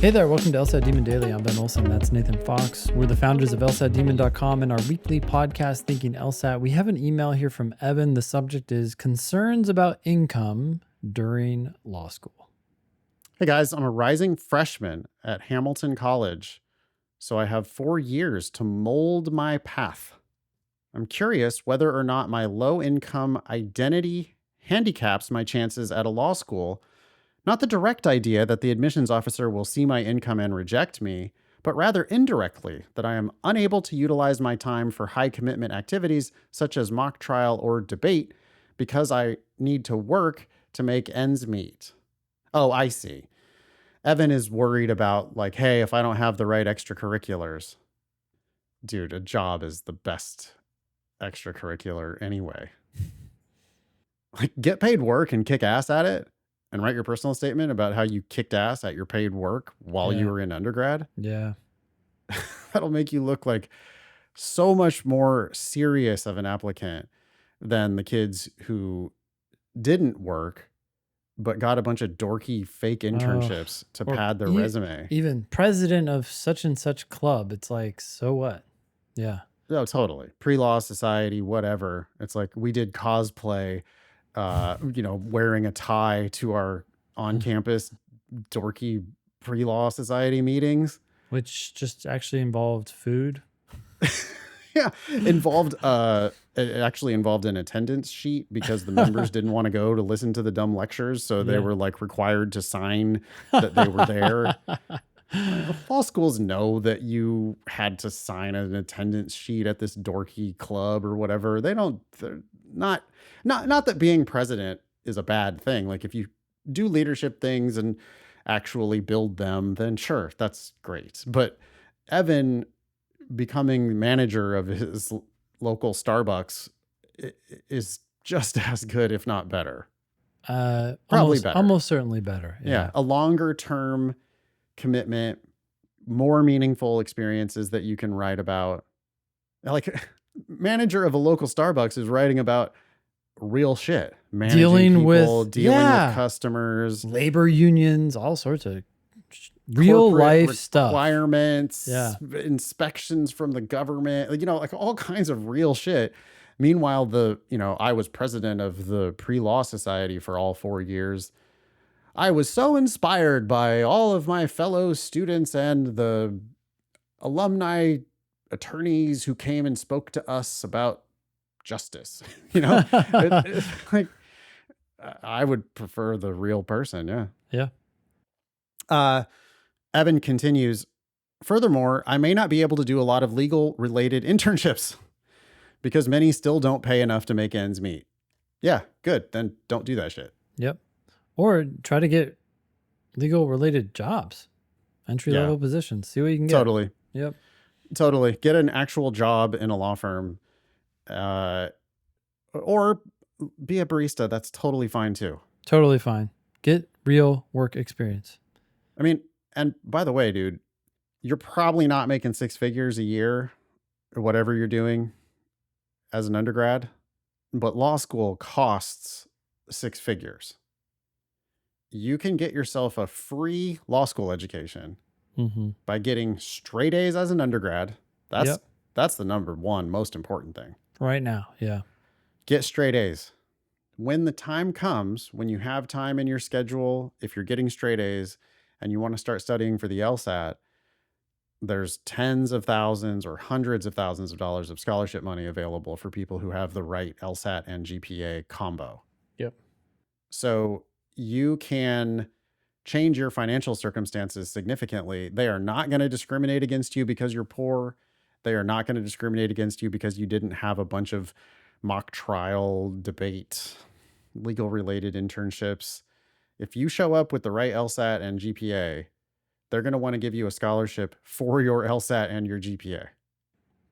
Hey there, welcome to LSAT Demon Daily. I'm Ben Olson. That's Nathan Fox. We're the founders of LSATdemon.com and our weekly podcast, Thinking LSAT. We have an email here from Evan. The subject is concerns about income during law school. Hey guys, I'm a rising freshman at Hamilton College, so I have 4 years to mold my path. I'm curious whether or not my low income identity handicaps my chances at a law school. Not the direct idea that the admissions officer will see my income and reject me, but rather indirectly that I am unable to utilize my time for high commitment activities such as mock trial or debate because I need to work to make ends meet. Oh, I see. Evan is worried about hey, if I don't have the right extracurriculars. Dude, a job is the best extracurricular anyway. Get paid work and kick ass at it and write your personal statement about how you kicked ass at your paid work while you were in undergrad. Yeah. That'll make you look like so much more serious of an applicant than the kids who didn't work but got a bunch of dorky fake internships to pad their resume. Even president of such and such club. It's like, so what? Yeah. Oh, totally. Prelaw society, whatever. It's like we did cosplay, wearing a tie to our on-campus dorky pre-law society meetings. Which just actually involved food. Yeah, it actually involved an attendance sheet because the members didn't want to go to listen to the dumb lectures. So they were required to sign that they were there. Law schools know that you had to sign an attendance sheet at this dorky club or whatever. They're not that being president is a bad thing. Like if you do leadership things and actually build them, then sure, that's great. But Evan becoming manager of his local Starbucks is just as good, if not better. Probably better. Almost certainly better. Yeah. A longer term commitment, more meaningful experiences that you can write about. Like manager of a local Starbucks is writing about real shit. Managing dealing people, with customers, labor unions, all sorts of real life stuff, requirements, inspections from the government, all kinds of real shit. Meanwhile, I was president of the pre-law society for all 4 years. I was so inspired by all of my fellow students and the alumni attorneys who came and spoke to us about justice. I would prefer the real person. Yeah. Evan continues, furthermore, I may not be able to do a lot of legal related internships because many still don't pay enough to make ends meet. Yeah, good. Then don't do that shit. Yep. Or try to get legal related jobs, entry level positions. See what you can get. Totally. Yep. Totally. Get an actual job in a law firm, or be a barista. That's totally fine too. Totally fine. Get real work experience. I mean, and by the way, dude, you're probably not making 6 figures a year or whatever you're doing as an undergrad, but law school costs 6 figures. You can get yourself a free law school education by getting straight A's as an undergrad. That's the number one most important thing. Right now, yeah. Get straight A's. When the time comes, when you have time in your schedule, if you're getting straight A's and you want to start studying for the LSAT, there's tens of thousands or hundreds of thousands of dollars of scholarship money available for people who have the right LSAT and GPA combo. Yep. So you can change your financial circumstances significantly. They are not going to discriminate against you because you're poor. They are not going to discriminate against you because you didn't have a bunch of mock trial, debate, legal related internships. If you show up with the right LSAT and GPA, they're going to want to give you a scholarship for your LSAT and your GPA.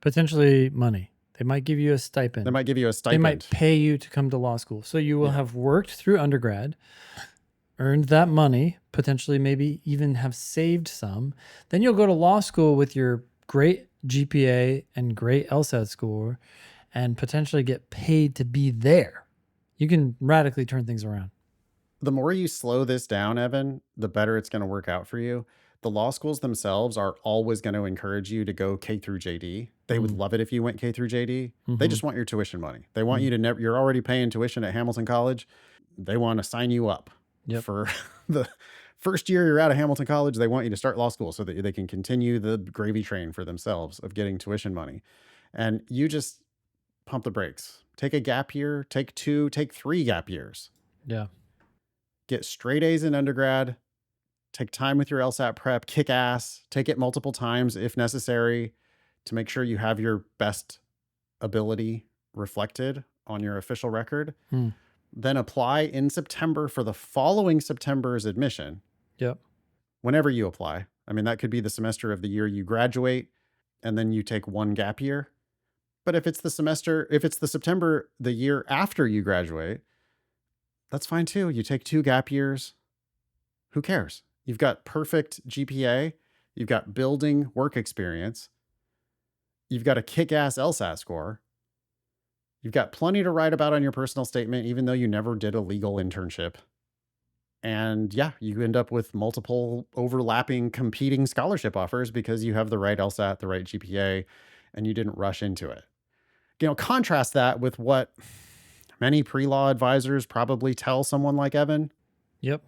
Potentially money. They might give you a stipend. They might give you a stipend. They might pay you to come to law school. So you will have worked through undergrad, earned that money, potentially maybe even have saved some. Then you'll go to law school with your great GPA and great LSAT score and potentially get paid to be there. You can radically turn things around. The more you slow this down, Evan, the better it's going to work out for you. The law schools themselves are always going to encourage you to go K through JD. They would love it if you went K through JD. They just want your tuition money. They want you to never, you're already paying tuition at Hamilton College. They want to sign you up for the first year you're out of Hamilton College. They want you to start law school so that they can continue the gravy train for themselves of getting tuition money. And you just pump the brakes. Take a gap year, take 2, take 3 gap years. Yeah. Get straight A's in undergrad. Take time with your LSAT prep, kick ass, take it multiple times if necessary to make sure you have your best ability reflected on your official record. Then apply in September for the following September's admission. Yep. Whenever you apply. I mean, that could be the semester of the year you graduate, and then you take 1 gap year. But if it's the September, the year after you graduate, that's fine too. You take 2 gap years. Who cares? You've got perfect GPA. You've got building work experience. You've got a kick-ass LSAT score. You've got plenty to write about on your personal statement, even though you never did a legal internship. And yeah, you end up with multiple overlapping competing scholarship offers because you have the right LSAT, the right GPA, and you didn't rush into it. Contrast that with what many pre-law advisors probably tell someone like Evan. Yep.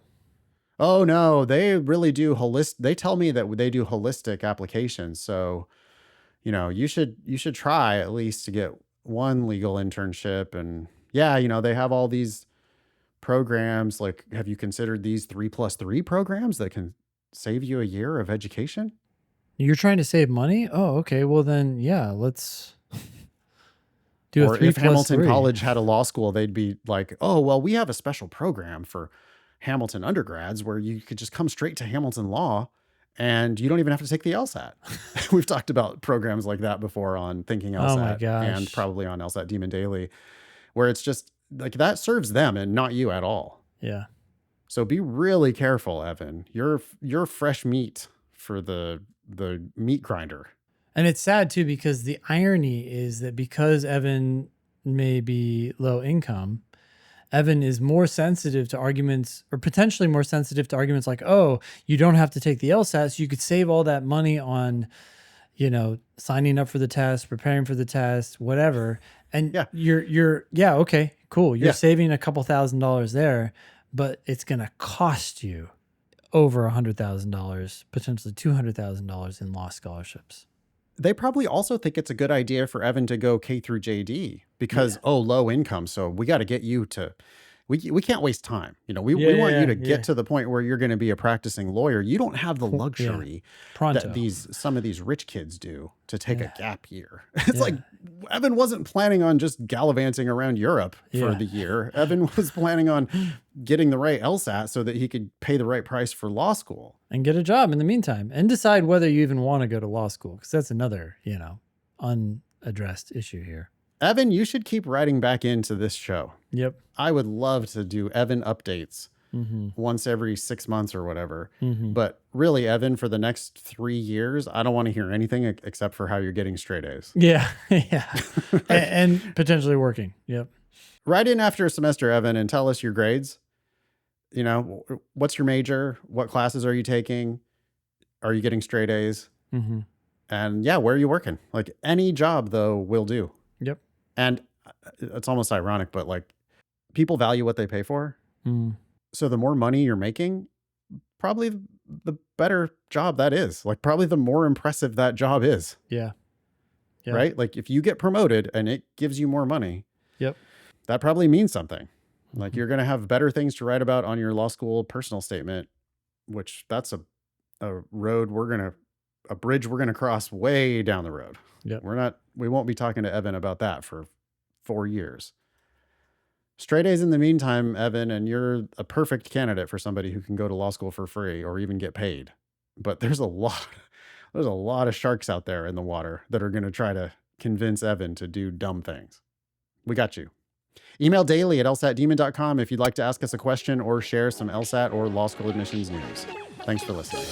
Oh no, they really do they tell me that they do holistic applications. So, you should try at least to get 1 legal internship. And yeah, they have all these programs. Like, have you considered these 3+3 programs that can save you a year of education? You're trying to save money? Oh, okay. Well then, yeah, let's do or a 3+3. If Hamilton College had a law school, they'd be like, oh, well, we have a special program for Hamilton undergrads where you could just come straight to Hamilton Law and you don't even have to take the LSAT. We've talked about programs like that before on Thinking LSAT. Oh my gosh. And probably on LSAT Demon Daily, where it's just like that serves them and not you at all. Yeah. So be really careful, Evan. You're fresh meat for the meat grinder. And it's sad too, because the irony is that because Evan may be low income, Evan is more sensitive to arguments, or potentially more sensitive to arguments like, oh, you don't have to take the LSAT, so you could save all that money on, signing up for the test, preparing for the test, whatever. And okay, cool. You're saving a couple $1,000s there, but it's going to cost you over $100,000, potentially $200,000 in law scholarships. They probably also think it's a good idea for Evan to go K through JD because, low income. So we got to get you to, we can't waste time. We want you to get to the point where you're going to be a practicing lawyer. You don't have the luxury that some of these rich kids do to take a gap year. It's like Evan wasn't planning on just gallivanting around Europe for the year. Evan was planning on getting the right LSAT so that he could pay the right price for law school. And get a job in the meantime and decide whether you even want to go to law school. Because that's another, unaddressed issue here. Evan, you should keep writing back into this show. Yep. I would love to do Evan updates once every 6 months or whatever. But really, Evan, for the next 3 years, I don't want to hear anything except for how you're getting straight A's. Yeah. Yeah. and potentially working. Yep. Write in after a semester, Evan, and tell us your grades. What's your major? What classes are you taking? Are you getting straight A's? And yeah, where are you working? Like any job though will do. Yep. And it's almost ironic, but like people value what they pay for. So the more money you're making, probably the better job that is. Like probably the more impressive that job is. Yeah. Right? Like if you get promoted and it gives you more money, that probably means something. Like you're going to have better things to write about on your law school personal statement, which that's a road a bridge we're going to cross way down the road. Yep. We won't be talking to Evan about that for 4 years. Straight A's in the meantime, Evan, and you're a perfect candidate for somebody who can go to law school for free or even get paid. But there's a lot of sharks out there in the water that are going to try to convince Evan to do dumb things. We got you. Email daily@lsatdemon.com if you'd like to ask us a question or share some LSAT or law school admissions news. Thanks for listening.